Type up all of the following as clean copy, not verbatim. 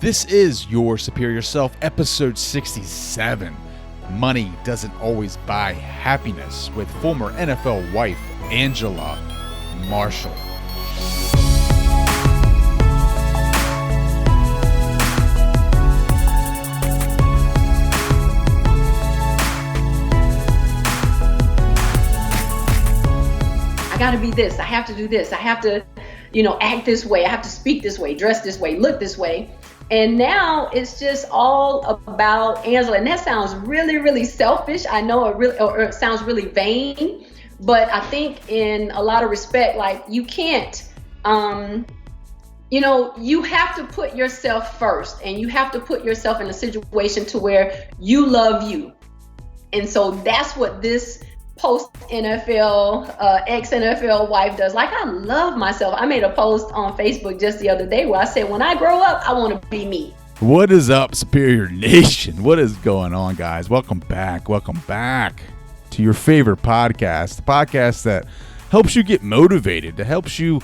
This is Your Superior Self, episode 67. Money Doesn't Always Buy Happiness, with former NFL wife Angela Marshall. I got to be this. I have to do this. I have to, act this way. I have to speak this way, dress this way, look this way. And now it's just all about Angela. And that sounds really, really selfish. I know it sounds really vain, but I think in a lot of respect, like you can't, you have to put yourself first, and you have to put yourself in a situation to where you love you. And so that's what this post-NFL, ex-NFL wife does. Like, I love myself. I made a post on Facebook just the other day where I said, when I grow up, I want to be me. What is up, Superior Nation? What is going on, guys? Welcome back to your favorite podcast, the podcast that helps you get motivated, that helps you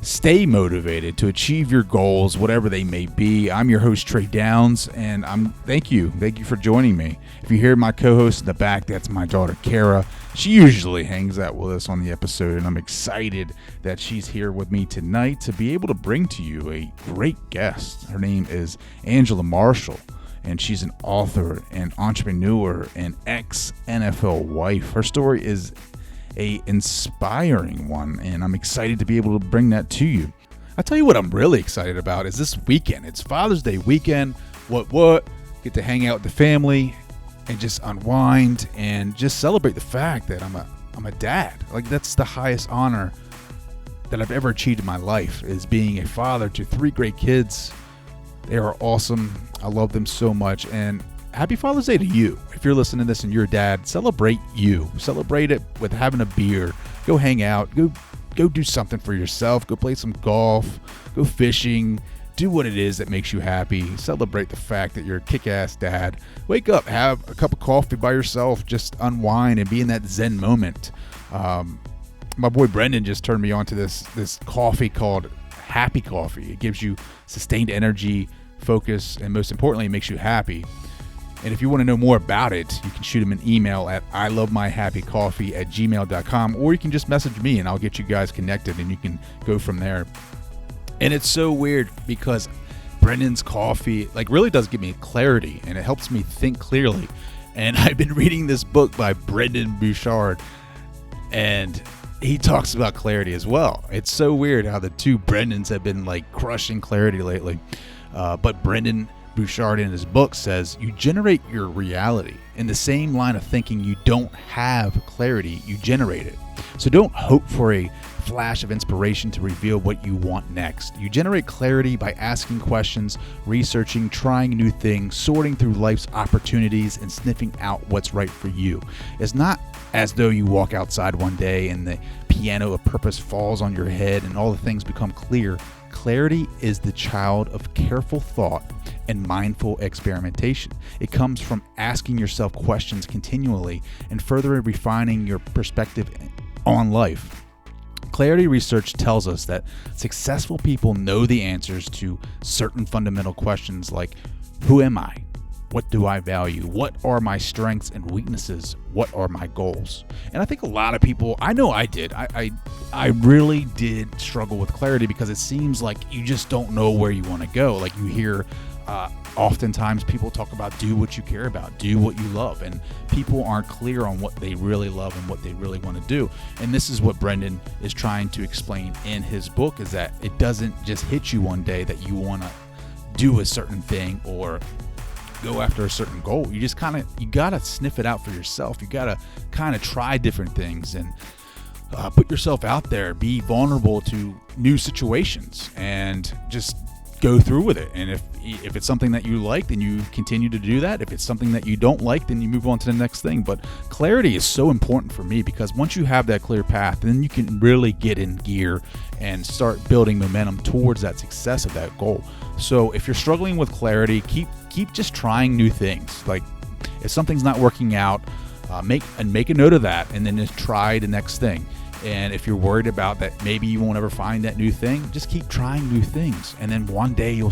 stay motivated to achieve your goals, whatever they may be. I'm your host, Trey Downs, and thank you for joining me. If you hear my co-host in the back, that's my daughter, Kara. She usually hangs out with us on the episode, and I'm excited that she's here with me tonight to be able to bring to you a great guest. Her name is Angela Marshall, and she's an author, an entrepreneur, and ex-NFL wife. Her story is an inspiring one, and I'm excited to be able to bring that to you. I'll tell you what I'm really excited about is this weekend. It's Father's Day weekend. What? Get to hang out with the family and just unwind and just celebrate the fact that I'm a dad. Like, that's the highest honor that I've ever achieved in my life, is being a father to 3 great kids. They are awesome. I love them so much. And happy Father's Day to you. If you're listening to this and you're a dad, celebrate you. Celebrate it with having a beer. Go hang out. Go do something for yourself. Go play some golf. Go fishing. Do what it is that makes you happy. Celebrate the fact that you're a kick-ass dad. Wake up, have a cup of coffee by yourself, just unwind and be in that Zen moment. My boy Brendan just turned me on to this coffee called Happy Coffee. It gives you sustained energy, focus, and most importantly, it makes you happy. And if you want to know more about it, you can shoot him an email at ilovemyhappycoffee@gmail.com, or you can just message me and I'll get you guys connected and you can go from there. And it's so weird because Brendan's coffee really does give me clarity, and it helps me think clearly. And I've been reading this book by Brendon Burchard, and he talks about clarity as well. It's so weird how the two Brendans have been crushing clarity lately. But Brendon Burchard in his book says you generate your reality. In the same line of thinking, you don't have clarity, you generate it. So don't hope for a flash of inspiration to reveal what you want next. You generate clarity by asking questions, researching, trying new things, sorting through life's opportunities, and sniffing out what's right for you. It's not as though you walk outside one day and the piano of purpose falls on your head and all the things become clear. Clarity is the child of careful thought and mindful experimentation. It comes from asking yourself questions continually and further refining your perspective on life. Clarity research tells us that successful people know the answers to certain fundamental questions like, who am I? What do I value? What are my strengths and weaknesses? What are my goals? And I think a lot of people, I know I did. I really did struggle with clarity because it seems like you just don't know where you want to go. Like, you hear oftentimes people talk about do what you care about, do what you love, and people aren't clear on what they really love and what they really want to do. And this is what Brendan is trying to explain in his book, is that it doesn't just hit you one day that you want to do a certain thing or go after a certain goal. You just you gotta sniff it out for yourself. You gotta kind of try different things and put yourself out there, be vulnerable to new situations, and just go through with it. And if it's something that you like, then you continue to do that. If it's something that you don't like, then you move on to the next thing. But clarity is so important for me, because once you have that clear path, then you can really get in gear and start building momentum towards that success of that goal. So if you're struggling with clarity, keep just trying new things. Like, if something's not working out, make a note of that, and then just try the next thing. And if you're worried about that, maybe you won't ever find that new thing, just keep trying new things. And then one day you'll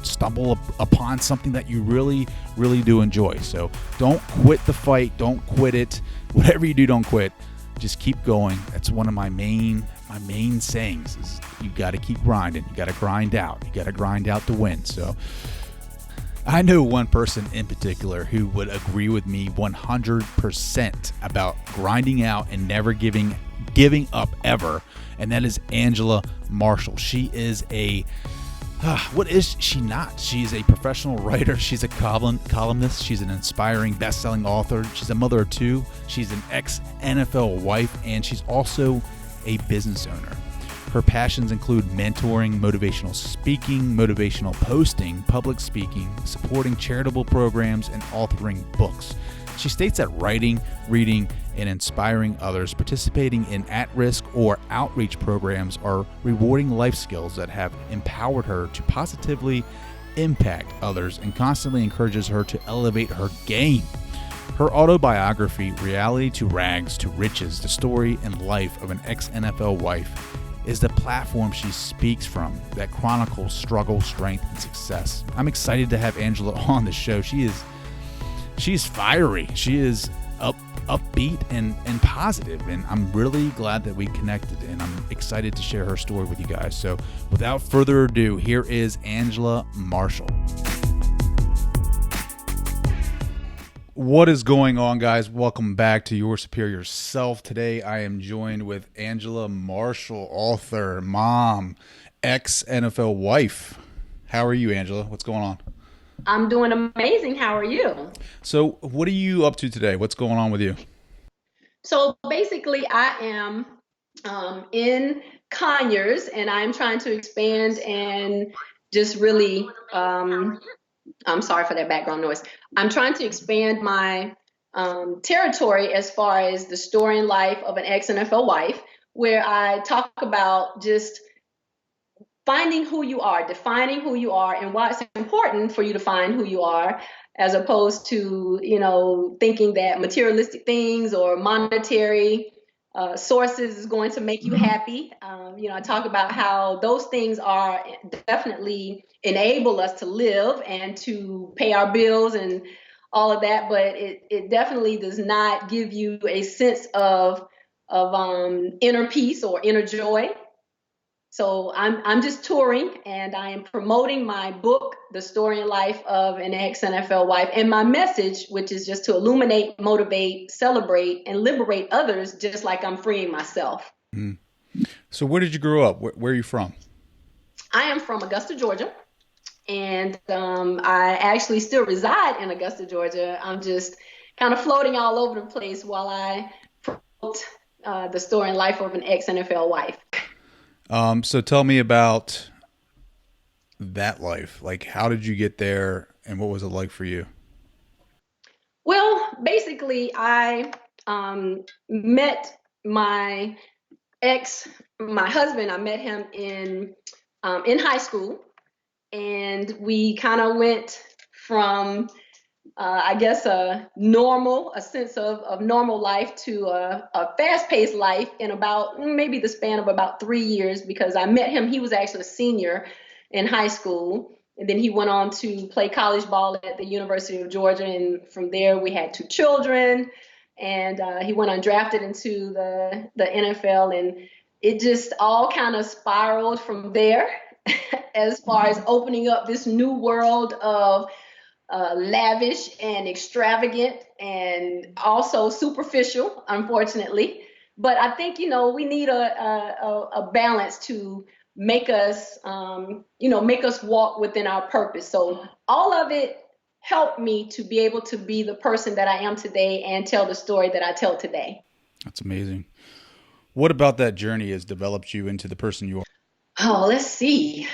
stumble upon something that you really, really do enjoy. So don't quit the fight. Don't quit it. Whatever you do, don't quit. Just keep going. That's one of my main sayings is you got to keep grinding. You got to grind out. You got to grind out to win. So I know one person in particular who would agree with me 100% about grinding out and never giving up ever, and that is Angela Marshall. She is what is she not? She's a professional writer. She's a columnist. She's an inspiring best-selling author. She's a mother of two. She's an ex-NFL wife, and she's also a business owner. Her passions include mentoring, motivational speaking, motivational posting, public speaking, supporting charitable programs, and authoring books. She states that writing, reading, and inspiring others, participating in at-risk or outreach programs are rewarding life skills that have empowered her to positively impact others and constantly encourages her to elevate her game. Her autobiography, Reality to Rags to Riches, the story and life of an ex-NFL wife, is the platform she speaks from that chronicles struggle, strength, and success. I'm excited to have Angela on the show. She's fiery. She is upbeat and positive, and I'm really glad that we connected, and I'm excited to share her story with you guys. So without further ado, here is Angela Marshall. What is going on, guys? Welcome back to Your Superior Self. Today I am joined with Angela Marshall, author, mom, ex-NFL wife. How are you, Angela? What's going on? I'm doing amazing. How are you? So what are you up to today? What's going on with you? So basically, I am in Conyers, and I'm trying to expand and just really, I'm sorry for that background noise. I'm trying to expand my territory as far as the story and life of an ex-NFL wife, where I talk about just finding who you are, defining who you are, and why it's important for you to find who you are, as opposed to, thinking that materialistic things or monetary sources is going to make you happy. I talk about how those things are definitely enable us to live and to pay our bills and all of that, but it definitely does not give you a sense of inner peace or inner joy. So I'm just touring, and I am promoting my book, The Story and Life of an Ex-NFL Wife, and my message, which is just to illuminate, motivate, celebrate, and liberate others, just like I'm freeing myself. Mm. So where did you grow up? Where are you from? I am from Augusta, Georgia, and I actually still reside in Augusta, Georgia. I'm just kind of floating all over the place while I promote The Story and Life of an Ex-NFL Wife. So tell me about that life. Like, how did you get there, and what was it like for you? Well, basically, I met my husband. I met him in high school, and we kind of went from a sense of normal life to a fast-paced life in about maybe the span of about 3 years, because I met him. He was actually a senior in high school, and then he went on to play college ball at the University of Georgia, and from there we had 2 children, and he went undrafted into the NFL, and it just all kind of spiraled from there as far as opening up this new world of lavish and extravagant and also superficial, unfortunately. But I think, we need a balance to make us walk within our purpose. So all of it helped me to be able to be the person that I am today and tell the story that I tell today. That's amazing. What about that journey has developed you into the person you are? Oh, let's see.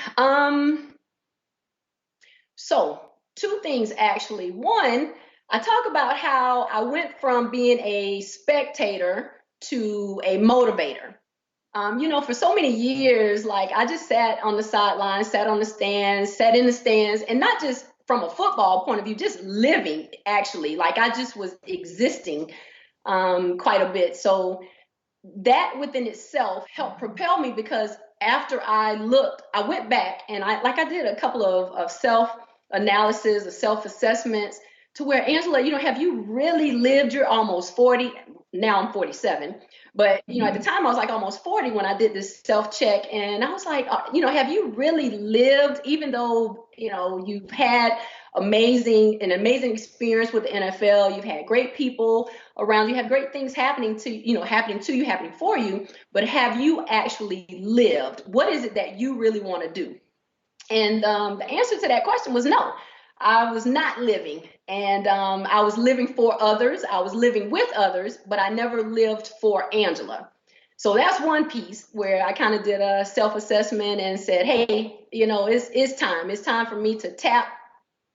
So 2 things, actually. One, I talk about how I went from being a spectator to a motivator. For so many years, like, I just sat on the sidelines, sat in the stands, and not just from a football point of view, just living, actually. Like, I just was existing quite a bit. So that within itself helped propel me, because after I went back and I did a couple of self-analysis, of self-assessments, to where, Angela, have you really lived? You're almost 40. Now I'm 47. But, at the time I was like almost 40 when I did this self-check. And I was like, have you really lived, even though, you've had an amazing experience with the NFL, you've had great people around you, have great things happening for you, but have you actually lived? What is it that you really want to do? And the answer to that question was no. I was not living, and I was living for others. I was living with others, but I never lived for Angela. So that's one piece where I kind of did a self-assessment and said, hey, it's time. It's time for me to tap,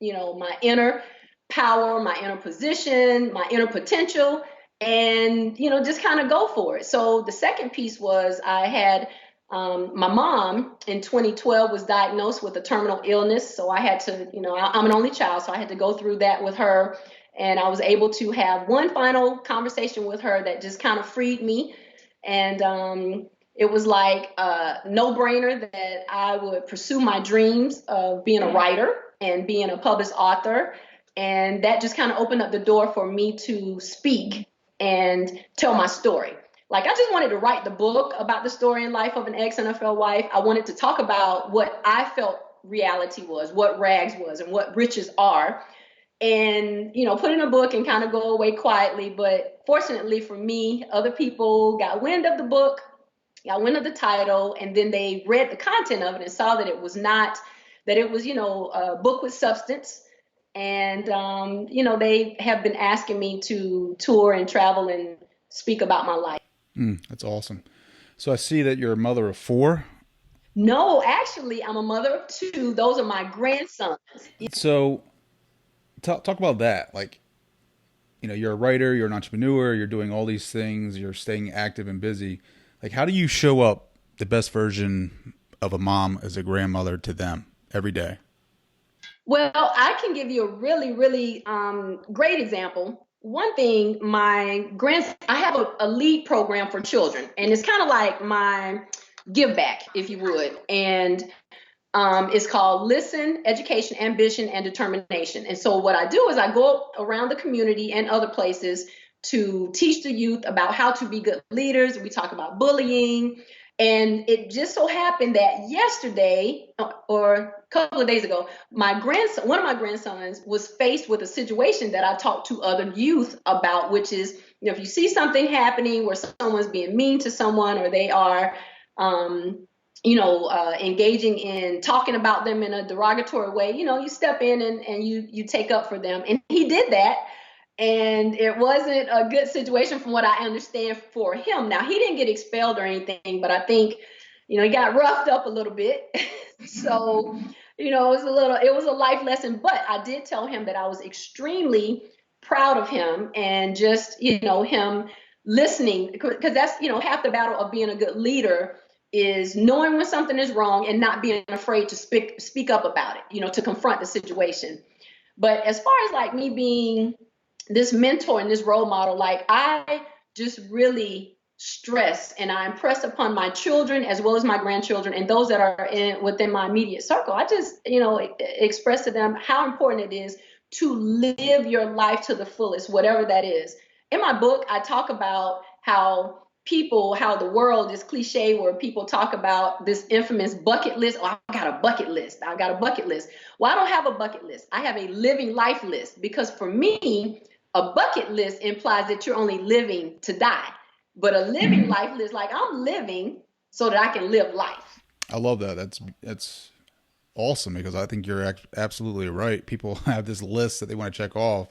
my inner power, my inner position, my inner potential, and, just kind of go for it. So the second piece was I had my mom in 2012 was diagnosed with a terminal illness. So I had to, I'm an only child, so I had to go through that with her. And I was able to have one final conversation with her that just kind of freed me. And it was like a no-brainer that I would pursue my dreams of being a writer and being a published author. And that just kind of opened up the door for me to speak and tell my story. Like, I just wanted to write the book about the story and life of an ex-NFL wife. I wanted to talk about what I felt reality was, what rags was, and what riches are. And, put in a book and kind of go away quietly. But fortunately for me, other people got wind of the book, got wind of the title, and then they read the content of it and saw that it was a book with substance. And, they have been asking me to tour and travel and speak about my life. That's awesome. So I see that you're a mother of 4. No, actually, I'm a mother of 2. Those are my grandsons. So talk about that. Like, you're a writer, you're an entrepreneur, you're doing all these things, you're staying active and busy. Like, how do you show up the best version of a mom as a grandmother to them every day? Well, I can give you a really, really great example. One thing, I have a lead program for children, and it's kind of like my give back, if you would. And it's called Listen, Education, Ambition, and Determination. And so what I do is I go around the community and other places to teach the youth about how to be good leaders. We talk about bullying. And it just so happened that yesterday, or a couple of days ago, one of my grandsons was faced with a situation that I talked to other youth about, which is, if you see something happening where someone's being mean to someone, or they are, engaging in talking about them in a derogatory way, you step in and you take up for them. And he did that. And it wasn't a good situation from what I understand for him. Now, he didn't get expelled or anything, but I think, he got roughed up a little bit. So, it was a life lesson. But I did tell him that I was extremely proud of him, and just, him listening, because that's, half the battle of being a good leader is knowing when something is wrong and not being afraid to speak up about it, to confront the situation. But as far as like me being this mentor and this role model, like, I just really stress and I impress upon my children as well as my grandchildren and those that are within my immediate circle. I just, express to them how important it is to live your life to the fullest, whatever that is. In my book, I talk about how the world is cliche, where people talk about this infamous bucket list. Oh, I got a bucket list. Well, I don't have a bucket list. I have a living life list, because for me, a bucket list implies that you're only living to die. But a living life list, like, I'm living so that I can live life. I love that. That's awesome, because I think you're absolutely right. People have this list that they want to check off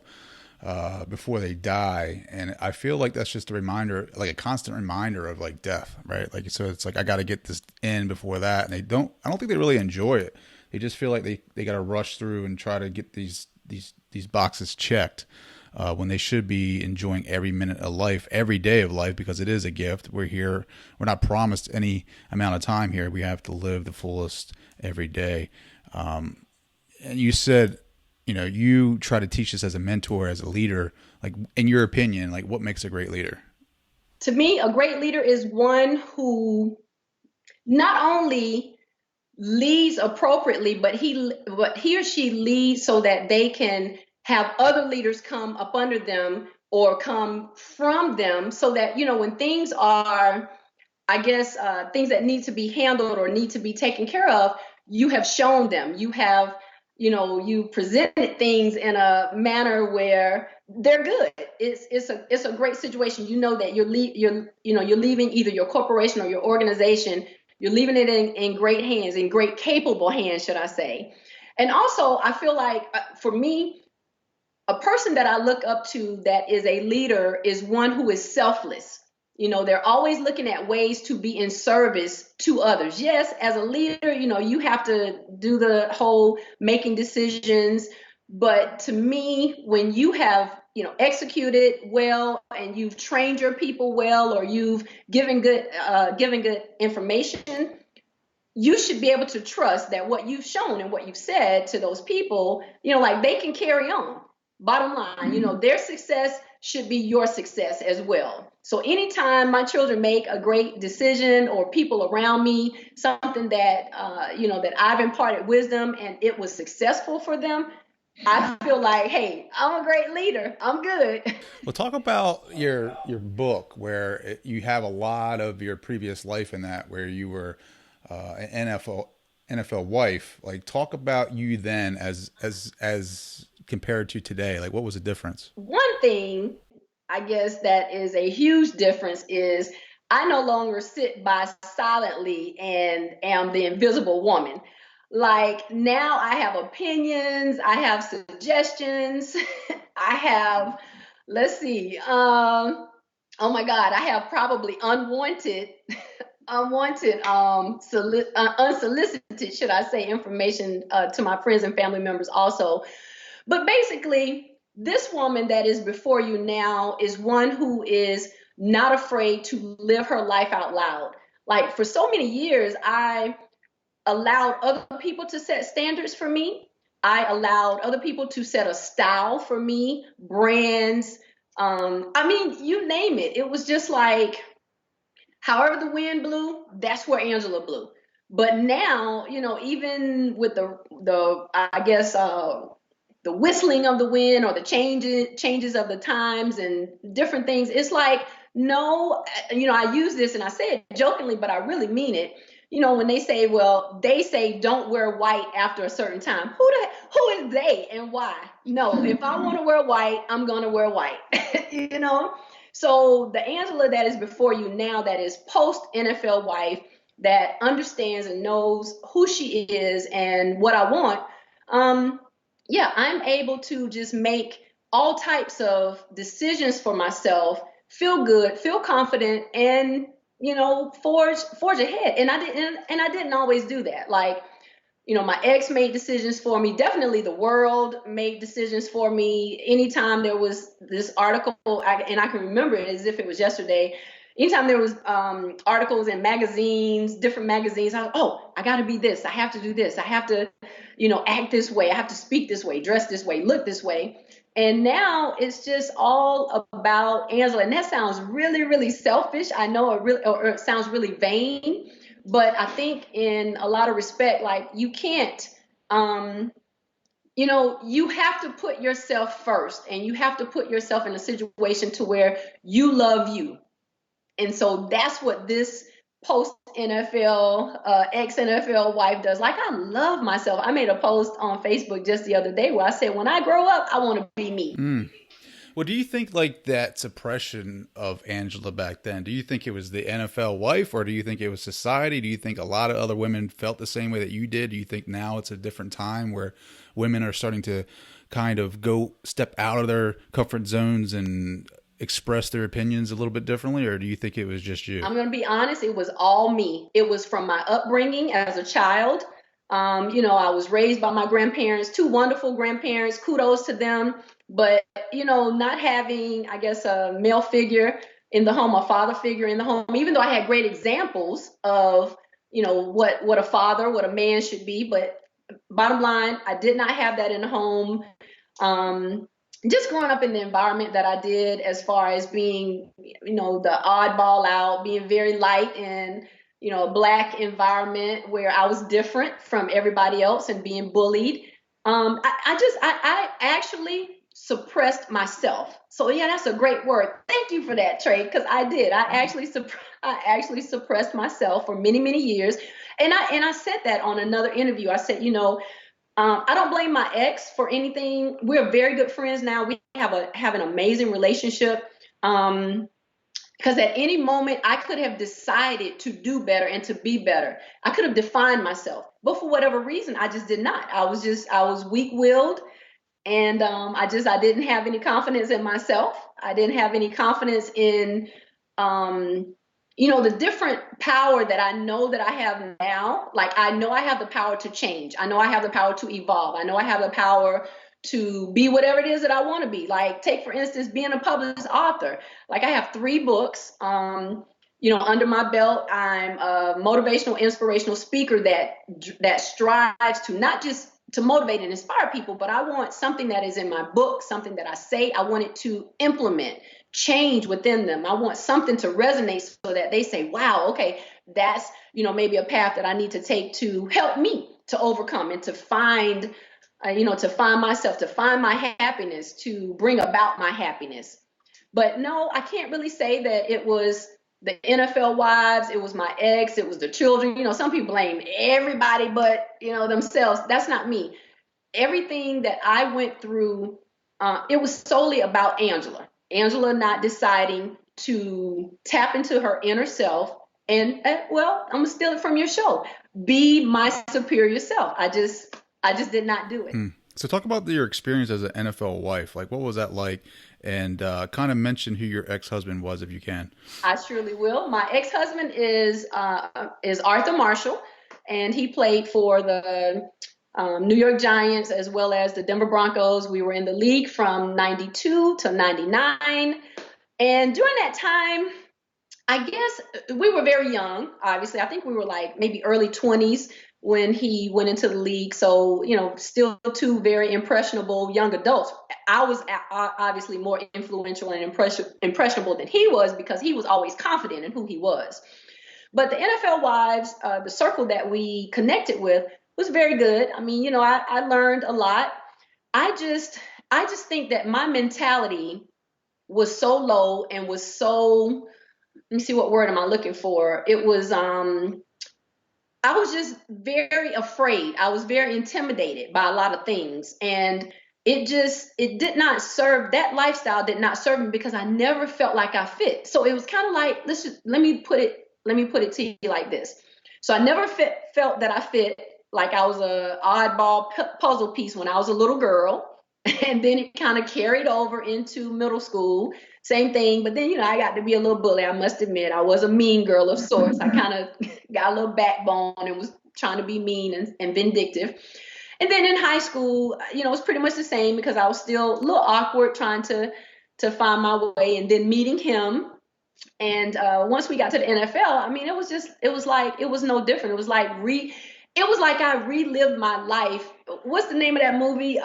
before they die. And I feel like that's just a reminder, like a constant reminder of like death, right? Like, so it's like, I got to get this in before that. And I don't think they really enjoy it. They just feel like they got to rush through and try to get these boxes checked. When they should be enjoying every minute of life, every day of life, because it is a gift. We're here. We're not promised any amount of time here. We have to live the fullest every day. And you said, you try to teach us as a mentor, as a leader. Like, in your opinion, like, what makes a great leader? To me, a great leader is one who not only leads appropriately, but he or she leads so that they can have other leaders come up under them or come from them, so that, when things are, I guess, things that need to be handled or need to be taken care of, you have shown them. You have, you presented things in a manner where they're good. It's a great situation. You know that you're leaving either your corporation or your organization. You're leaving it in great hands, in great capable hands, should I say? And also, I feel like for me, a person that I look up to that is a leader is one who is selfless. They're always looking at ways to be in service to others. Yes, as a leader, you have to do the whole making decisions. But to me, when you have, executed well and you've trained your people well, or you've given good information, you should be able to trust that what you've shown and what you've said to those people, like they can carry on. Bottom line, their success should be your success as well. So anytime my children make a great decision, or people around me, something that, that I've imparted wisdom and it was successful for them, I feel like, hey, I'm a great leader. I'm good. Well, talk about your book, where you have a lot of your previous life in that, where you were an NFL wife. Like, talk about you then as compared to today. Like, what was the difference? One thing, I guess, that is a huge difference is I no longer sit by silently and am the invisible woman. Like, now I have opinions, I have suggestions, I have, let's see, oh my God, I have probably unsolicited, should I say, information to my friends and family members also. But basically, this woman that is before you now is one who is not afraid to live her life out loud. Like, for so many years, I allowed other people to set standards for me. I allowed other people to set a style for me, brands. You name it. It was just like, however the wind blew, that's where Angela blew. But now, even with the I guess the whistling of the wind, or the changes of the times and different things, it's like, no, I use this and I say it jokingly, but I really mean it. When they say don't wear white after a certain time. Who is they and why? No, if I want to wear white, I'm going to wear white. So the Angela that is before you now, that is post NFL wife, that understands and knows who she is and what I want, I'm able to just make all types of decisions for myself, feel good, feel confident, and forge ahead. And I didn't always do that. Like, my ex made decisions for me. Definitely the world made decisions for me. Anytime there was this article, and I can remember it as if it was yesterday. Anytime there was articles in magazines, different magazines, I got to be this. I have to do this. I have to, act this way. I have to speak this way, dress this way, look this way. And now it's just all about Angela. And that sounds really, really selfish. I know it sounds really vain. But I think in a lot of respect, like, you can't, you have to put yourself first, and you have to put yourself in a situation to where you love you. And so that's what this post NFL, ex NFL wife does. Like, I love myself. I made a post on Facebook just the other day where I said, when I grow up, I want to be me. Well, do you think, like, that suppression of Angela back then, do you think it was the NFL wife, or do you think it was society? Do you think a lot of other women felt the same way that you did? Do you think now it's a different time where women are starting to kind of step out of their comfort zones and express their opinions a little bit differently, or do you think it was just you? I'm going to be honest. It was all me. It was from my upbringing as a child. I was raised by my grandparents, two wonderful grandparents. Kudos to them. But, not having, I guess, a male figure in the home, a father figure in the home, even though I had great examples of, what a father, what a man should be. But bottom line, I did not have that in the home. just growing up in the environment that I did, as far as being, the oddball out, being very light in, a Black environment where I was different from everybody else and being bullied. I actually suppressed myself. So yeah, that's a great word. Thank you for that, Trey, because I did. I actually suppressed myself for many, many years. And I said that on another interview. I said, I don't blame my ex for anything. We're very good friends now. We have an amazing relationship. Because at any moment I could have decided to do better and to be better. I could have defined myself, but for whatever reason, I just did not. I was weak-willed, and I didn't have any confidence in myself. I didn't have any confidence in the different power that I know that I have now. Like, I know I have the power to change. I know I have the power to evolve. I know I have the power to be whatever it is that I want to be. Like, take for instance, being a published author. Like, I have 3 books, under my belt. I'm a motivational, inspirational speaker that strives to not just to motivate and inspire people, but I want something that is in my book, something that I say, I want it to implement change within them. I want something to resonate so that they say, wow, okay, that's, maybe a path that I need to take to help me to overcome and to find, to find myself, to find my happiness, to bring about my happiness. But no, I can't really say that it was the NFL wives, it was my ex, it was the children. Some people blame everybody but, themselves. That's not me. Everything that I went through, it was solely about Angela. Angela not deciding to tap into her inner self and, well, I'm gonna steal it from your show. Be my superior self. I just did not do it. So talk about your experience as an NFL wife. Like, what was that like? And kind of mention who your ex-husband was, if you can. I surely will. My ex-husband is Arthur Marshall, and he played for the New York Giants as well as the Denver Broncos. We were in the league from 92 to 99. And during that time, I guess we were very young, obviously. I think we were like maybe early 20s when he went into the league. So, still 2 very impressionable young adults. I was obviously more influential and impressionable than he was because he was always confident in who he was. But the NFL wives, the circle that we connected with was very good. I mean, I learned a lot. I just think that my mentality was so low and was so, let me see, what word am I looking for? It was, I was just very afraid. I was very intimidated by a lot of things. And it did not serve, that lifestyle did not serve me because I never felt like I fit. So it was kind of like, let me put it to you like this. So I never felt that I fit, like I was a oddball puzzle piece when I was a little girl. And then it kind of carried over into middle school. Same thing. But then, I got to be a little bully. I must admit, I was a mean girl of sorts. I kind of got a little backbone and was trying to be mean and vindictive. And then in high school, it was pretty much the same because I was still a little awkward trying to find my way, and then meeting him. And once we got to the NFL, I mean, it was no different. It was like I relived my life. What's the name of that movie?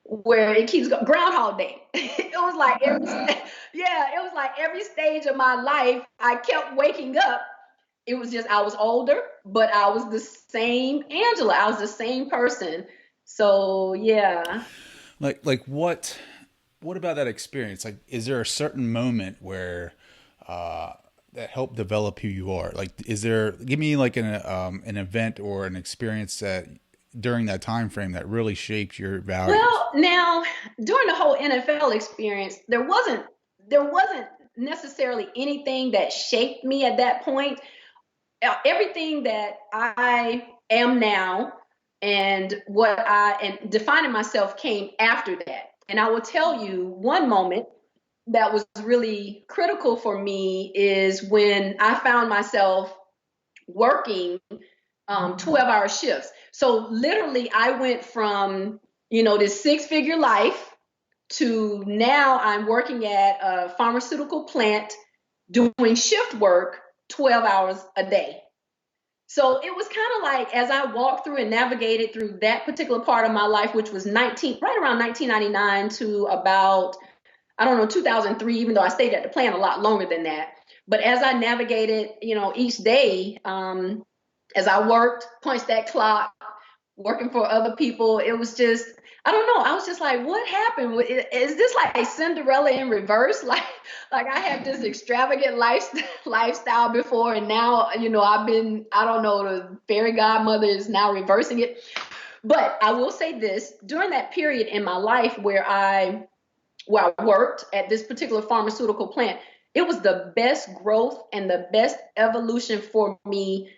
Where it keeps going, Groundhog Day. It was like every stage of my life, I kept waking up. It was just, I was older, but I was the same Angela. I was the same person. So yeah. Like what about that experience? Like, is there a certain moment where that helped develop who you are? Like, give me like an event or an experience that during that time frame that really shaped your values? Well, now during the whole NFL experience, there wasn't necessarily anything that shaped me at that point. Everything that I am now and and defining myself came after that. And I will tell you one moment that was really critical for me is when I found myself working 12-hour shifts. So literally I went from, this 6-figure life to now I'm working at a pharmaceutical plant doing shift work 12 hours a day. So it was kind of like as I walked through and navigated through that particular part of my life, which was right around 1999 to about, I don't know, 2003, even though I stayed at the plant a lot longer than that. But as I navigated, each day, as I worked, punched that clock, working for other people, it was just, I don't know. I was just like, what happened? Is this like Cinderella in reverse? Like I had this extravagant lifestyle before, and now, I've been, I don't know, the fairy godmother is now reversing it. But I will say this, during that period in my life where I worked at this particular pharmaceutical plant, it was the best growth and the best evolution for me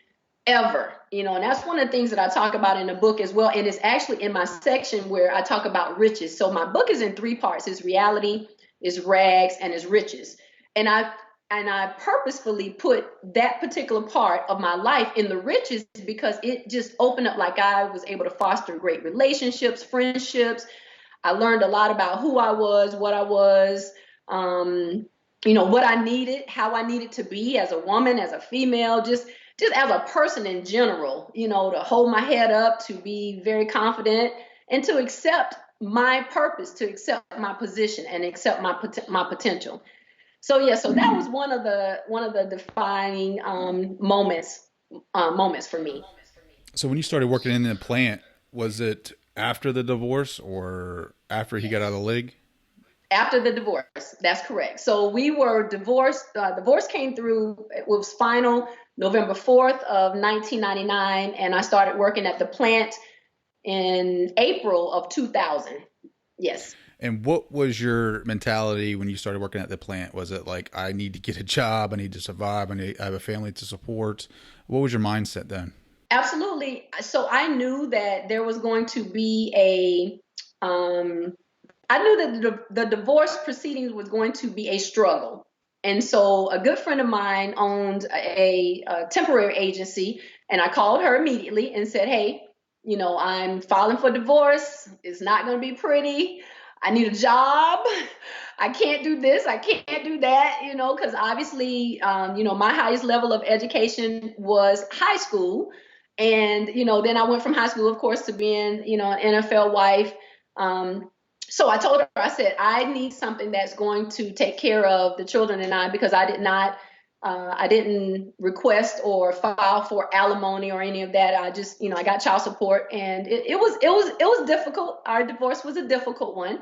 ever, and that's one of the things that I talk about in the book as well. And it's actually in my section where I talk about riches. So my book is in 3 parts. It's reality, it's rags, and it's riches. And I purposefully put that particular part of my life in the riches because it just opened up, like I was able to foster great relationships, friendships. I learned a lot about who I was, what I was, what I needed, how I needed to be as a woman, as a female, just as a person in general, to hold my head up, to be very confident, and to accept my purpose, to accept my position, and accept my potential. So that was one of the defining moments for me. So when you started working in the plant, was it after the divorce or after he got out of the league? After the divorce, that's correct. So we were divorced. Divorce came through. It was final November 4th of 1999, and I started working at the plant in April of 2000. Yes. And what was your mentality when you started working at the plant? Was it like, I need to get a job, I need to survive, I have a family to support? What was your mindset then? Absolutely. So I knew that there was going to be I knew that the divorce proceedings was going to be a struggle. And so a good friend of mine owned a temporary agency, and I called her immediately and said, hey, I'm filing for divorce. It's not going to be pretty. I need a job. I can't do this. I can't do that, because obviously, my highest level of education was high school. And, then I went from high school, of course, to being, an NFL wife. So I told her, I said, I need something that's going to take care of the children and I, because I didn't request or file for alimony or any of that. I just, I got child support, and it was difficult. Our divorce was a difficult one,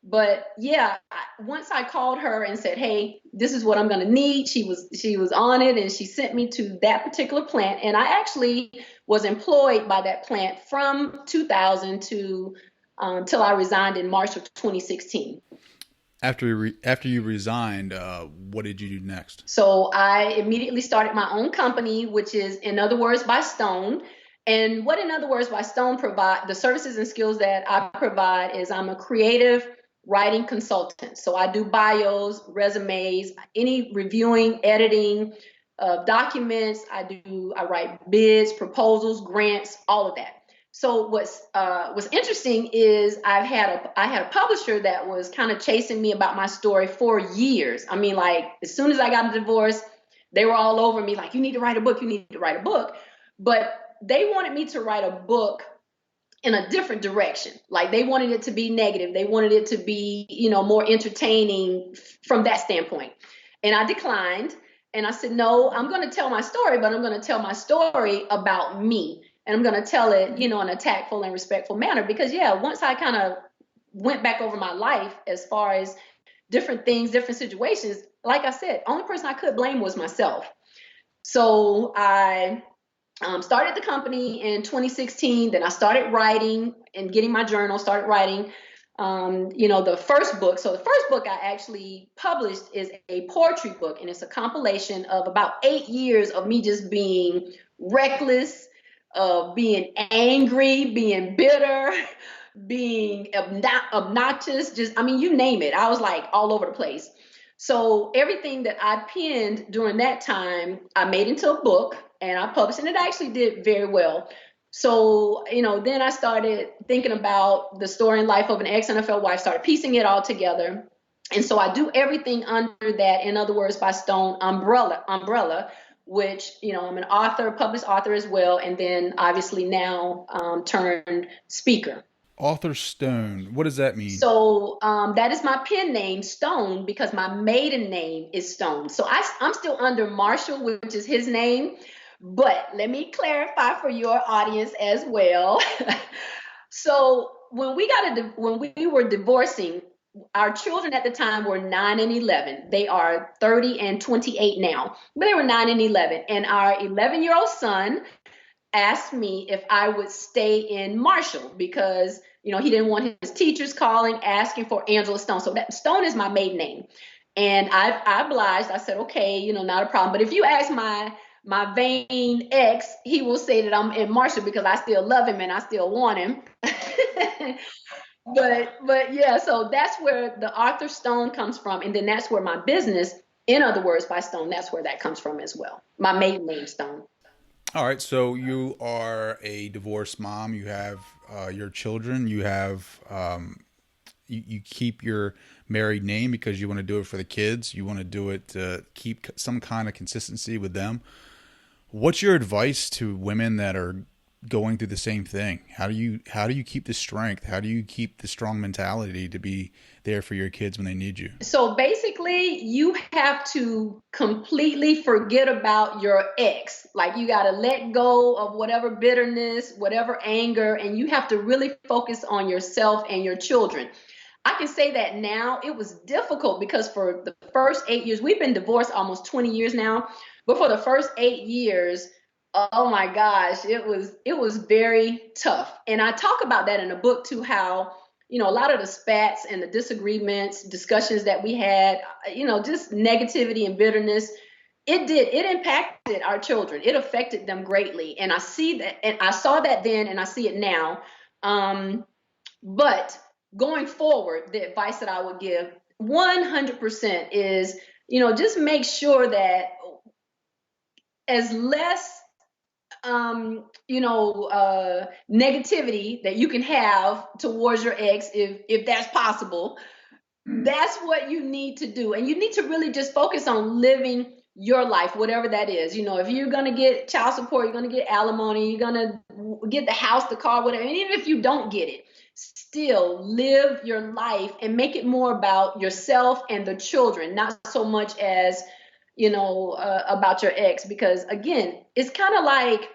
but yeah, once I called her and said, hey, this is what I'm going to need. She was on it, and she sent me to that particular plant. And I actually was employed by that plant from 2000 to till I resigned in March of 2016. After you resigned, what did you do next? So I immediately started my own company, which is In Other Words by Stone. And what In Other Words by Stone provide, the services and skills that I provide is I'm a creative writing consultant. So I do bios, resumes, any reviewing, editing of documents. I write bids, proposals, grants, all of that. So what's interesting is I had a publisher that was kind of chasing me about my story for years. I mean, like, as soon as I got a divorce, they were all over me, like, you need to write a book, you need to write a book. But they wanted me to write a book in a different direction. Like, they wanted it to be negative. They wanted it to be, more entertaining from that standpoint. And I declined. And I said, no, I'm going to tell my story, but I'm going to tell my story about me. And I'm going to tell it, in a tactful and respectful manner, because once I kind of went back over my life as far as different things, different situations, like I said, only person I could blame was myself. So I started the company in 2016. Then I started writing and getting my journal, started writing, the first book. So the first book I actually published is a poetry book, and it's a compilation of about 8 years of me just being reckless, being angry, being bitter, being obnoxious, you name it. I was like all over the place. So everything that I penned during that time, I made into a book and I published, and it actually did very well. So, then I started thinking about the story and life of an ex-NFL wife, started piecing it all together. And so I do everything under that, In Other Words by Stone umbrella, which, I'm an author, published author as well. And then obviously now turned speaker. Author Stone. What does that mean? So that is my pen name, Stone, because my maiden name is Stone. So I'm still under Marshall, which is his name. But let me clarify for your audience as well. So when we were divorcing, our children at the time were 9 and 11. They are 30 and 28 now, but they were 9 and 11. And our 11-year-old son asked me if I would stay in Marshall because, he didn't want his teachers calling, asking for Angela Stone. So that Stone is my maiden name. And I obliged. I said, okay, not a problem. But if you ask my vain ex, he will say that I'm in Marshall because I still love him and I still want him. But yeah, so that's where the Arthur Stone comes from. And then that's where my business, in other words, by Stone, that's where that comes from as well. My maiden name, Stone. All right. So you are a divorced mom. You have your children. You have you keep your married name because you want to do it for the kids. You want to do it to keep some kind of consistency with them. What's your advice to women that are going through the same thing? How do you keep the strength? How do you keep the strong mentality to be there for your kids when they need you? So basically, you have to completely forget about your ex. Like, you got to let go of whatever bitterness, whatever anger, and you have to really focus on yourself and your children. I can say that now. It was difficult because for the first 8 years, we've been divorced almost 20 years now, but for the first 8 years, oh my gosh, it was very tough. And I talk about that in the book too, how, a lot of the spats and the disagreements, discussions that we had, just negativity and bitterness, it impacted our children. It affected them greatly. And I see that, and I saw that then, and I see it now. But going forward, the advice that I would give 100% is, just make sure that as less negativity that you can have towards your ex, if that's possible, that's what you need to do. And you need to really just focus on living your life, whatever that is. If you're going to get child support, you're going to get alimony, you're going to get the house, the car, whatever. And even if you don't get it, still live your life and make it more about yourself and the children, not so much as about your ex, because again, it's kind of like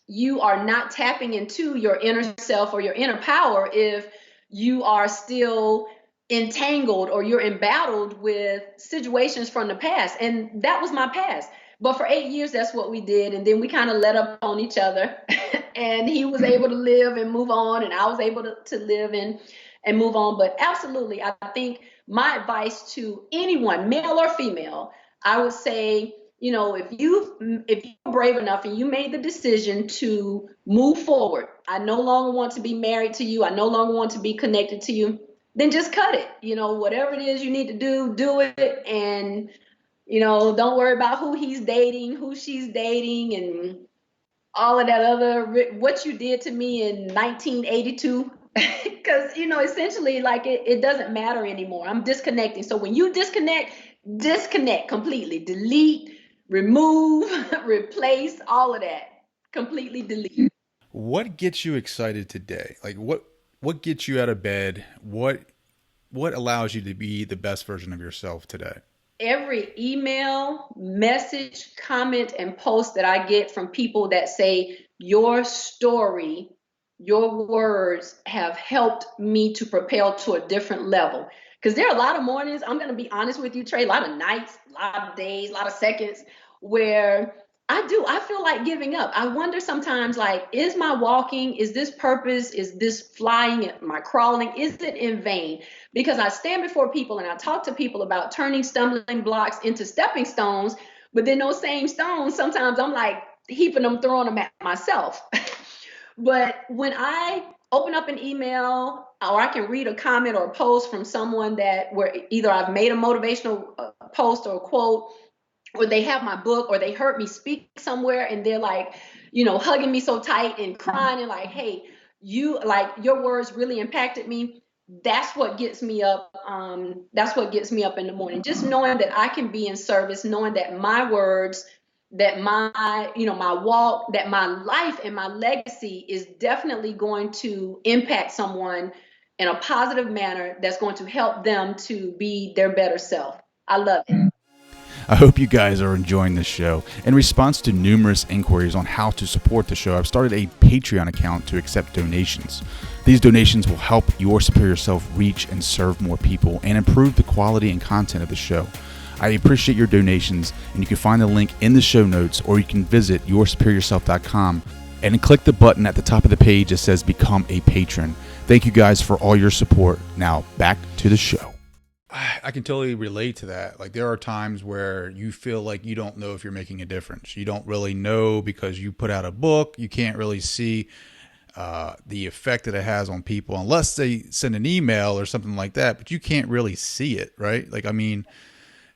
you are not tapping into your inner self or your inner power if you are still entangled or you're embattled with situations from the past. And that was my past. But for 8 years, that's what we did. And then we kind of let up on each other and he was able to live and move on. And I was able to live and move on. But absolutely, I think my advice to anyone, male or female, I would say, if you're brave enough and you made the decision to move forward, I no longer want to be married to you, I no longer want to be connected to you, then just cut it. Whatever it is you need to do it. And, don't worry about who he's dating, who she's dating, and all of that other, what you did to me in 1982. Because, essentially, like, it doesn't matter anymore. I'm disconnecting. So when you disconnect completely, delete, remove, replace, all of that. Completely delete. What gets you excited today? Like what gets you out of bed? What allows you to be the best version of yourself today? Every email, message, comment, and post that I get from people that say your story, your words have helped me to propel to a different level. Because there are a lot of mornings, I'm going to be honest with you, Trey, a lot of nights, a lot of days, a lot of seconds where I feel like giving up. I wonder sometimes, like, is my walking, is this purpose, is this flying, am I crawling, is it in vain? Because I stand before people and I talk to people about turning stumbling blocks into stepping stones, but then those same stones, sometimes I'm like heaping them, throwing them at myself. But when I open up an email or I can read a comment or a post from someone where either I've made a motivational post or a quote, or they have my book, or they heard me speak somewhere and they're like, hugging me so tight and crying and like, hey, your words really impacted me. That's what gets me up. That's what gets me up in the morning. Just knowing that I can be in service, knowing that my words that my, my walk, that my life and my legacy is definitely going to impact someone in a positive manner that's going to help them to be their better self. I love it. I hope you guys are enjoying this show. In response to numerous inquiries on how to support the show, I've started a Patreon account to accept donations. These donations will help your superior self reach and serve more people and improve the quality and content of the show. I appreciate your donations, and you can find the link in the show notes, or you can visit yoursuperiorself.com and click the button at the top of the page that says Become a Patron. Thank you guys for all your support. Now, back to the show. I can totally relate to that. Like, there are times where you feel like you don't know if you're making a difference. You don't really know because you put out a book. You can't really see the effect that it has on people unless they send an email or something like that. But you can't really see it, right? Like, I mean,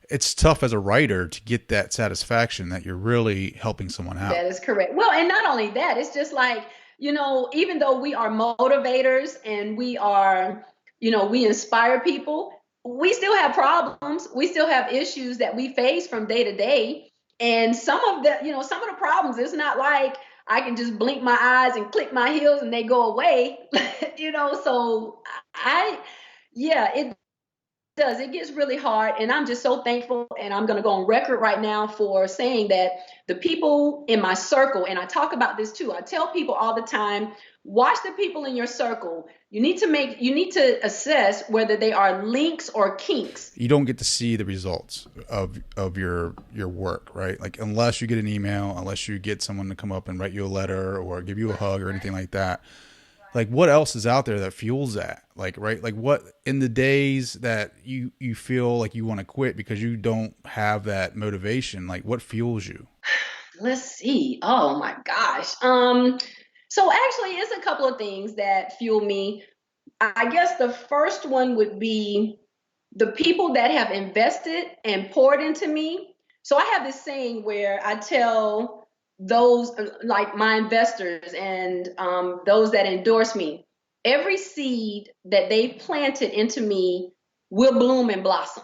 it's tough as a writer to get that satisfaction that you're really helping someone out. That is correct. Well, and not only that, it's just like, even though we are motivators and we are, we inspire people, we still have problems. We still have issues that we face from day to day. And some of the problems, it's not like I can just blink my eyes and click my heels and they go away, so it does. It gets really hard. And I'm just so thankful. And I'm going to go on record right now for saying that the people in my circle, and I talk about this too, I tell people all the time, watch the people in your circle. You need to assess whether they are links or kinks. You don't get to see the results of your work, right? Like, unless you get an email, unless you get someone to come up and write you a letter or give you a hug or anything like that. Like, what else is out there that fuels that? Like, right? Like, what in the days that you feel like you want to quit because you don't have that motivation, like, what fuels you? Let's see. Oh my gosh. So actually it's a couple of things that fuel me. I guess the first one would be the people that have invested and poured into me. So I have this saying where I tell those, like my investors and those that endorse me, every seed that they planted into me will bloom and blossom.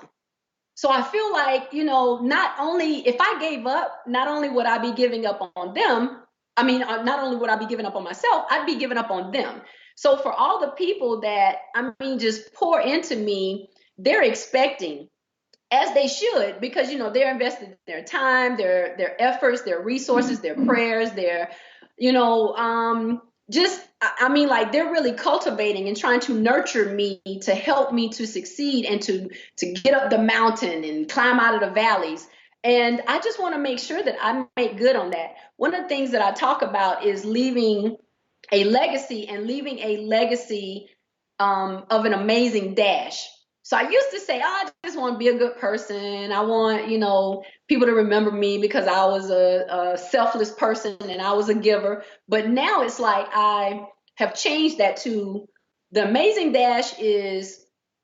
So I feel like, not only if I gave up, not only would I be giving up on them, not only would I be giving up on myself, I'd be giving up on them. So for all the people that, just pour into me, they're expecting, as they should, because, they're invested their time, their efforts, their resources, their prayers, their, like they're really cultivating and trying to nurture me to help me to succeed and to get up the mountain and climb out of the valleys. And I just want to make sure that I make good on that. One of the things that I talk about is leaving a legacy and leaving a legacy of an amazing dash. So I used to say, I just want to be a good person. I want, people to remember me because I was a selfless person and I was a giver. But now it's like I have changed that to the amazing dash is,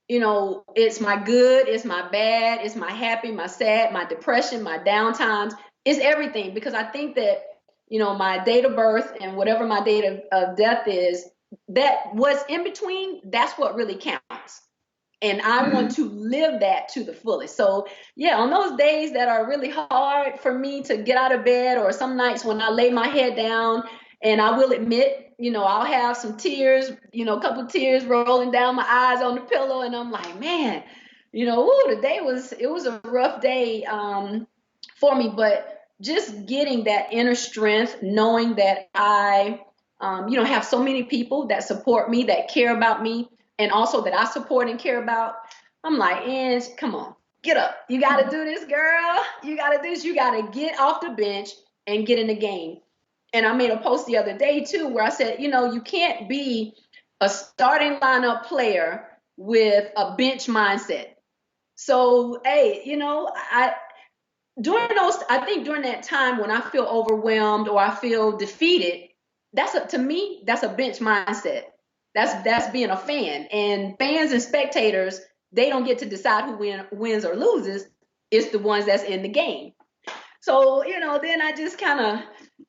it's my good, it's my bad, it's my happy, my sad, my depression, my downtimes. It's everything, because I think that, my date of birth and whatever my date of death is, that what's in between, that's what really counts. And I want to live that to the fullest. So yeah, on those days that are really hard for me to get out of bed, or some nights when I lay my head down, and I will admit, I'll have some tears, a couple of tears rolling down my eyes on the pillow. And I'm like, man, today was a rough day for me. But just getting that inner strength, knowing that I, have so many people that support me, that care about me, and also that I support and care about. I'm like, Ange, come on, get up. You got to do this, girl. You got to do this. You got to get off the bench and get in the game. And I made a post the other day too, where I said, you can't be a starting lineup player with a bench mindset. So, hey, I think during that time when I feel overwhelmed or I feel defeated, to me, that's a bench mindset. That's being a fan. And fans and spectators, they don't get to decide who wins or loses. It's the ones that's in the game. So, then I just kind of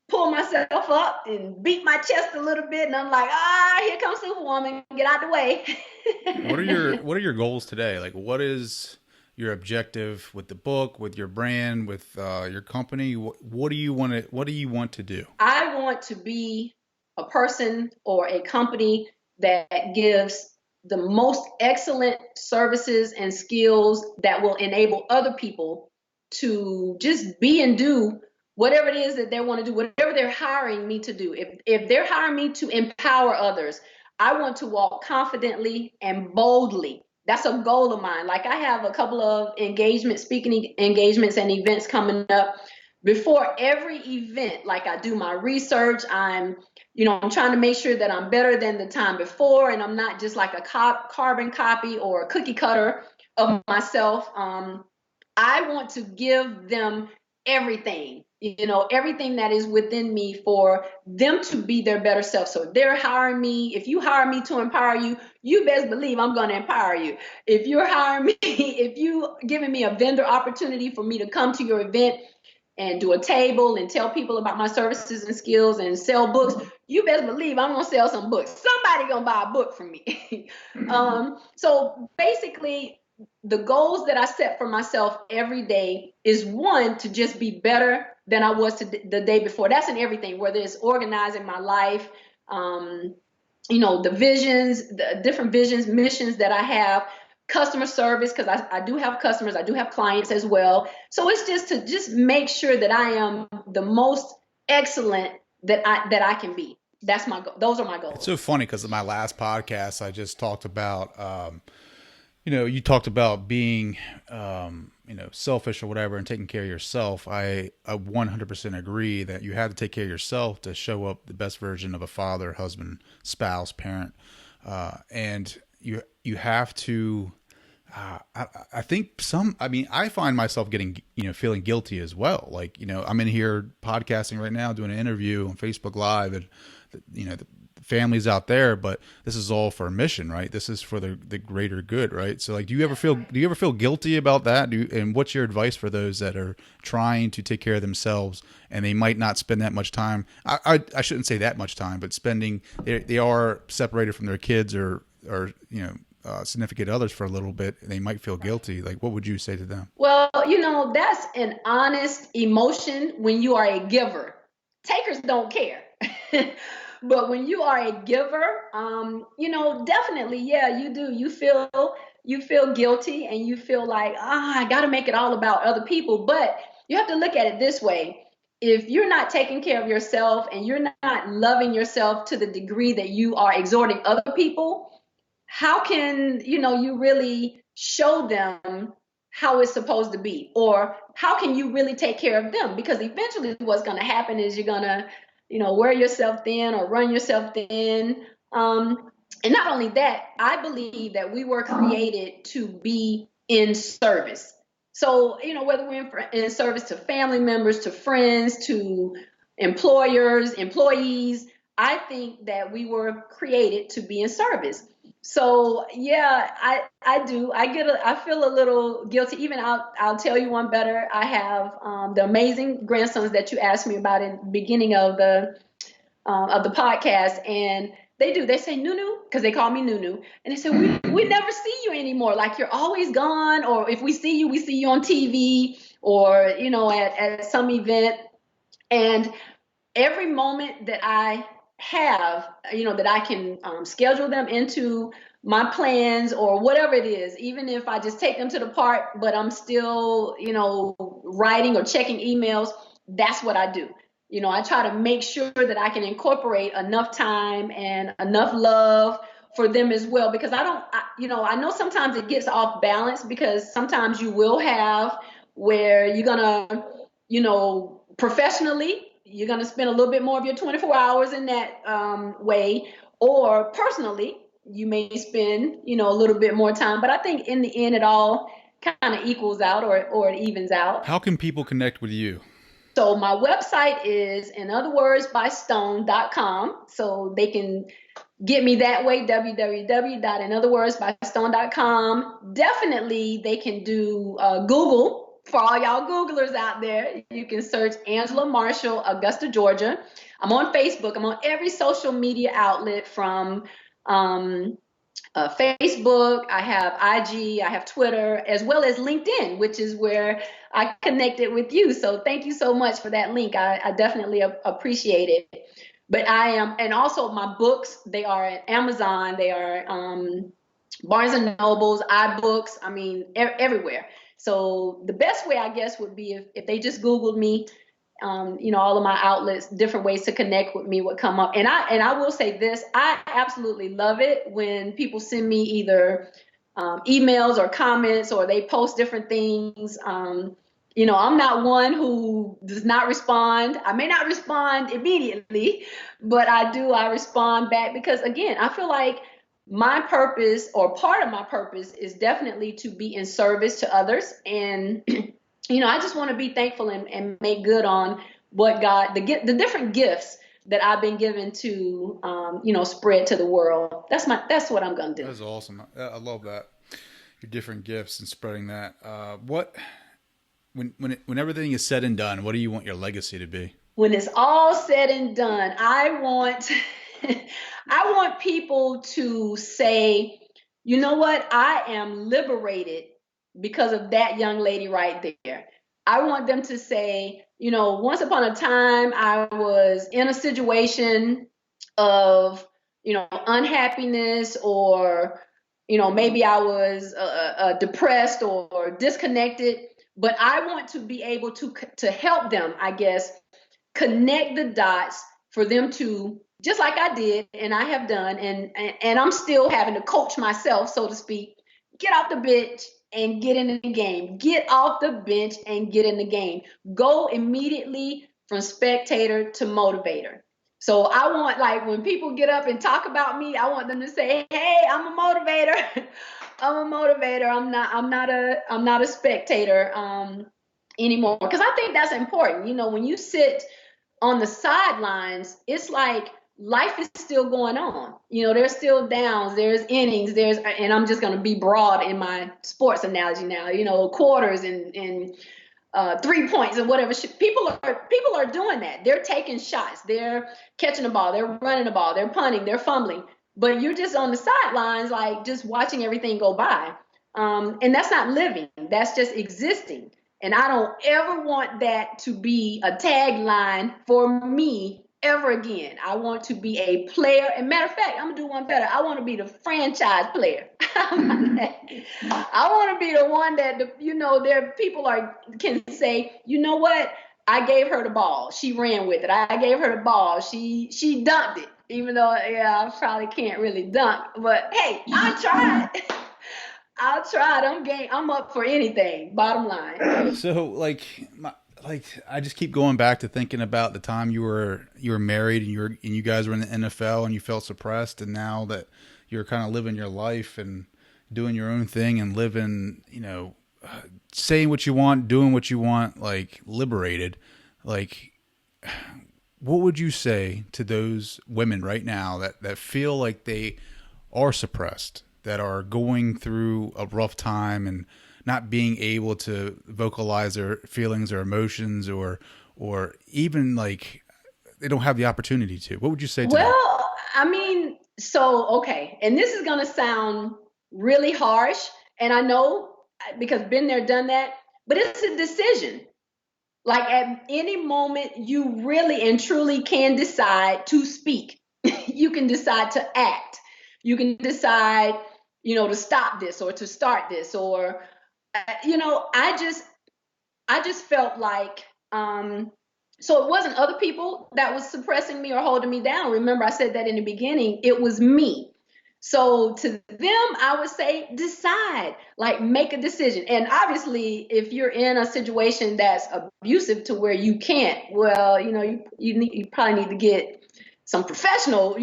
pull myself up and beat my chest a little bit, and I'm like, here comes Superwoman, get out the way. What are your goals today? Like, what is your objective with the book, with your brand, with your company? What do you want to do? I want to be a person or a company that gives the most excellent services and skills that will enable other people to just be and do whatever it is that they want to do, whatever they're hiring me to do. If they're hiring me to empower others, I want to walk confidently and boldly. That's a goal of mine. Like, I have a couple of speaking engagements and events coming up. Before every event, like, I do my research. I'm trying to make sure that I'm better than the time before, and I'm not just like a carbon copy or a cookie cutter of myself. I want to give them everything, everything that is within me for them to be their better self. So if they're hiring me, if you hire me to empower you, you best believe I'm going to empower you. If you're hiring me, if you giving me a vendor opportunity for me to come to your event and do a table and tell people about my services and skills and sell books, you best believe I'm going to sell some books. Somebody going to buy a book from me. So basically, the goals that I set for myself every day is, one, to just be better than I was the day before. That's in everything, whether it's organizing my life, the visions, the different visions, missions that I have, customer service, because I do have customers, I do have clients as well. So it's just to make sure that I am the most excellent that I can be. That's my goal. Those are my goals. It's so funny because in my last podcast, I just talked about, you talked about being, selfish or whatever and taking care of yourself. I 100% agree that you have to take care of yourself to show up the best version of a father, husband, spouse, parent. And you have to, I think I find myself getting, feeling guilty as well. Like, I'm in here podcasting right now, doing an interview on Facebook Live, and, the families out there, but this is all for a mission, right? This is for the greater good, right? So, like, do you ever feel guilty about that? And what's your advice for those that are trying to take care of themselves and they might not spend that much time? I shouldn't say that much time, but they are separated from their kids or significant others for a little bit. They might feel guilty. Like, what would you say to them? Well, that's an honest emotion when you are a giver. Takers don't care. But when you are a giver, definitely, yeah, you do. You feel guilty and you feel like, I got to make it all about other people. But you have to look at it this way. If you're not taking care of yourself and you're not loving yourself to the degree that you are exhorting other people, how can, you really show them how it's supposed to be? Or how can you really take care of them? Because eventually what's going to happen is you're going to, wear yourself thin or run yourself thin. And not only that, I believe that we were created to be in service. So, whether we're in service to family members, to friends, to employers, employees, I think that we were created to be in service. So yeah, I do. I feel a little guilty. Even I'll tell you one better. I have the amazing grandsons that you asked me about in the beginning of the podcast, and they say Nunu, because they call me Nunu, and they say we never see you anymore. Like, you're always gone, or if we see you on TV or at some event. And every moment that I have, that I can schedule them into my plans or whatever it is, even if I just take them to the park, but I'm still, writing or checking emails, that's what I do. I try to make sure that I can incorporate enough time and enough love for them as well, because I know sometimes it gets off balance, because sometimes you will have where you're gonna, professionally, you're going to spend a little bit more of your 24 hours in that way, or personally, you may spend, a little bit more time. But I think in the end, it all kind of equals out or it evens out. How can people connect with you? So my website is inotherwordsbystone.com. So they can get me that way, www.inotherwordsbystone.com. Definitely, they can do Google. For all y'all Googlers out there, you can search Angela Marshall, Augusta, Georgia. I'm on Facebook. I'm on every social media outlet, from Facebook, I have IG, I have Twitter, as well as LinkedIn, which is where I connected with you. So thank you so much for that link. I definitely appreciate it. But I am, and also my books, they are at Amazon, they are Barnes and Nobles, iBooks, I mean, everywhere. So the best way, I guess, would be if they just Googled me. All of my outlets, different ways to connect with me would come up. And I will say this, I absolutely love it when people send me either emails or comments, or they post different things. I'm not one who does not respond. I may not respond immediately, but I respond back, because again, I feel like my purpose, or part of my purpose, is definitely to be in service to others. And I just want to be thankful and make good on what God, the different gifts that I've been given to, spread to the world. That's what I'm going to do. That's awesome. I love that. Your different gifts and spreading that. When everything is said and done, what do you want your legacy to be? When it's all said and done, I want people to say, you know what? I am liberated because of that young lady right there. I want them to say, once upon a time I was in a situation of, unhappiness, or, maybe I was depressed or disconnected, but I want to be able to help them, I guess, connect the dots for them to, just like I did and I have done, and I'm still having to coach myself, so to speak, get off the bench and get in the game. Get off the bench and get in the game. Go immediately from spectator to motivator. So I want, like, when people get up and talk about me, I want them to say, hey, I'm a motivator. I'm a motivator. I'm not a spectator anymore. Because I think that's important. When you sit on the sidelines, it's like life is still going on. There's still downs, there's innings, and I'm just going to be broad in my sports analogy now, quarters and 3 points and whatever. People are doing that. They're taking shots. They're catching the ball. They're running the ball. They're punting. They're fumbling. But you're just on the sidelines, like, just watching everything go by. And that's not living. That's just existing. And I don't ever want that to be a tagline for me ever again. I want to be a player. And matter of fact, I'm going to do one better. I want to be the franchise player. I want to be the one that, there people can say, you know what? I gave her the ball. She ran with it. I gave her the ball. She dunked it. Even though, I probably can't really dunk. But, hey, I tried. I'll try it. I'm up for anything. Bottom line. So, I just keep going back to thinking about the time you were married and you guys were in the NFL and you felt suppressed, and now that you're kind of living your life and doing your own thing and living, saying what you want, doing what you want, like, liberated. Like, what would you say to those women right now that feel like they are suppressed, that are going through a rough time and not being able to vocalize their feelings or emotions, or even, like, they don't have the opportunity to? What would you say to them? Well, I mean, okay. And this is going to sound really harsh. And I know, because been there, done that, but it's a decision. Like, at any moment, you really and truly can decide to speak. You can decide to act. You can decide, to stop this or to start this, or, I just felt like, so it wasn't other people that was suppressing me or holding me down. Remember, I said that in the beginning, it was me. So to them, I would say, decide, like, make a decision. And obviously, if you're in a situation that's abusive to where you can't, well, you probably need to get some professional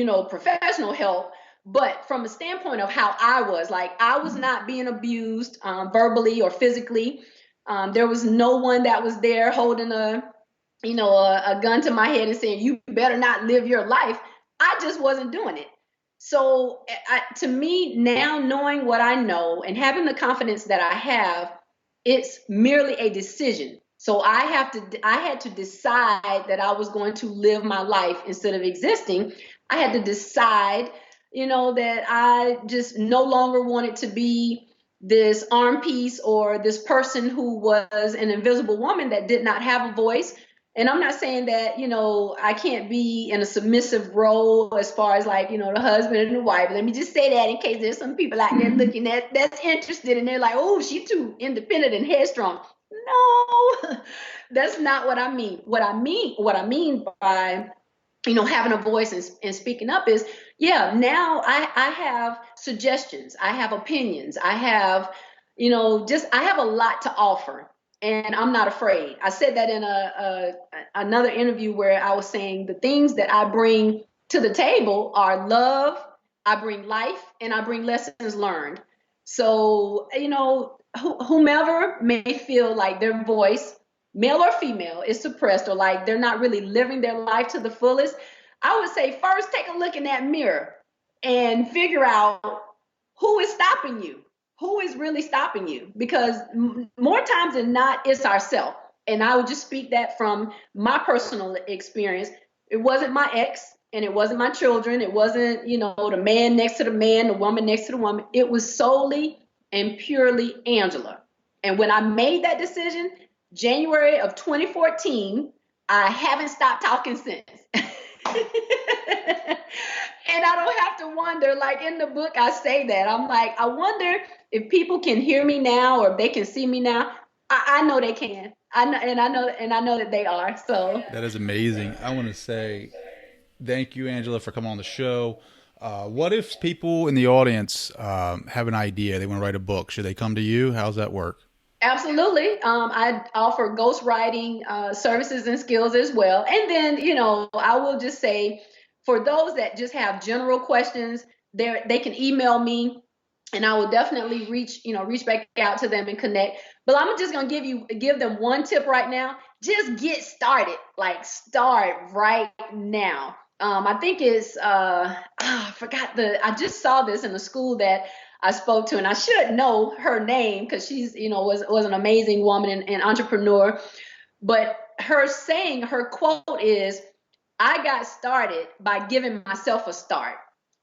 help. But from a standpoint of how I was not being abused verbally or physically. There was no one that was there holding a gun to my head and saying, you better not live your life. I just wasn't doing it. So to me now, knowing what I know and having the confidence that I have, it's merely a decision. So I had to decide that I was going to live my life instead of existing. I had to decide that I just no longer wanted to be this arm piece or this person who was an invisible woman that did not have a voice. And I'm not saying that, I can't be in a submissive role as far as like, the husband and the wife. Let me just say that in case there's some people out there looking at that's interested and they're like, oh, she's too independent and headstrong. No, that's not what I mean. What I mean by, having a voice and speaking up is, now I have suggestions. I have opinions. I have, I have a lot to offer. And I'm not afraid. I said that in another interview where I was saying the things that I bring to the table are love, I bring life, and I bring lessons learned. So, whomever may feel like their voice, male or female, is suppressed or like they're not really living their life to the fullest, I would say first take a look in that mirror and figure out who is stopping you. Who is really stopping you? Because more times than not, it's ourselves. And I would just speak that from my personal experience. It wasn't my ex and it wasn't my children. It wasn't, the man next to the man, the woman next to the woman. It was solely and purely Angela. And when I made that decision, January of 2014, I haven't stopped talking since. And I don't have to wonder, like in the book, I say that. I'm like, I wonder if people can hear me now or if they can see me now. I know they can. I know that they are. So that is amazing. I want to say thank you, Angela, for coming on the show. What if people in the audience have an idea? They want to write a book. Should they come to you? How's that work? Absolutely. I offer ghostwriting services and skills as well. And then, I will just say, for those that just have general questions, they can email me and I will definitely reach back out to them and connect. But I'm just going to give them one tip right now. Just get started. Like start right now. I think it's, I just saw this in the school that I spoke to, and I should know her name because she's, was an amazing woman and entrepreneur. But her quote is, I got started by giving myself a start.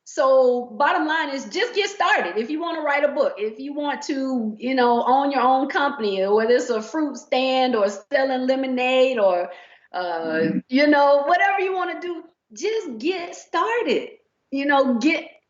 So bottom line is just get started. If you want to write a book, if you want to, own your own company, or whether it's a fruit stand or selling lemonade or, whatever you want to do, just get started.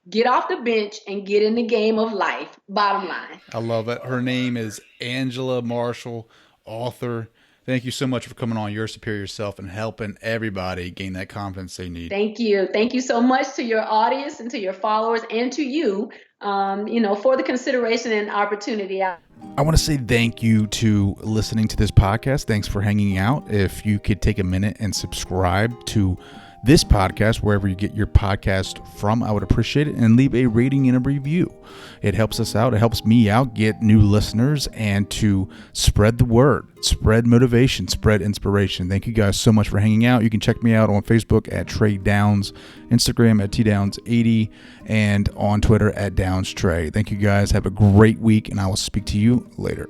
Get off the bench and get in the game of life. Bottom line. I love it. Her name is Angela Marshall, author. Thank you so much for coming on Your Superior Self and helping everybody gain that confidence they need. Thank you. Thank you so much to your audience and to your followers and to you, for the consideration and opportunity. I want to say thank you to listening to this podcast. Thanks for hanging out. If you could take a minute and subscribe to this podcast, wherever you get your podcast from, I would appreciate it, and leave a rating and a review. It helps us out. It helps me out, get new listeners, and to spread the word, spread motivation, spread inspiration. Thank you guys so much for hanging out. You can check me out on Facebook at Trey Downs, Instagram at TDowns80, and on Twitter at DownsTrey. Thank you guys. Have a great week, and I will speak to you later.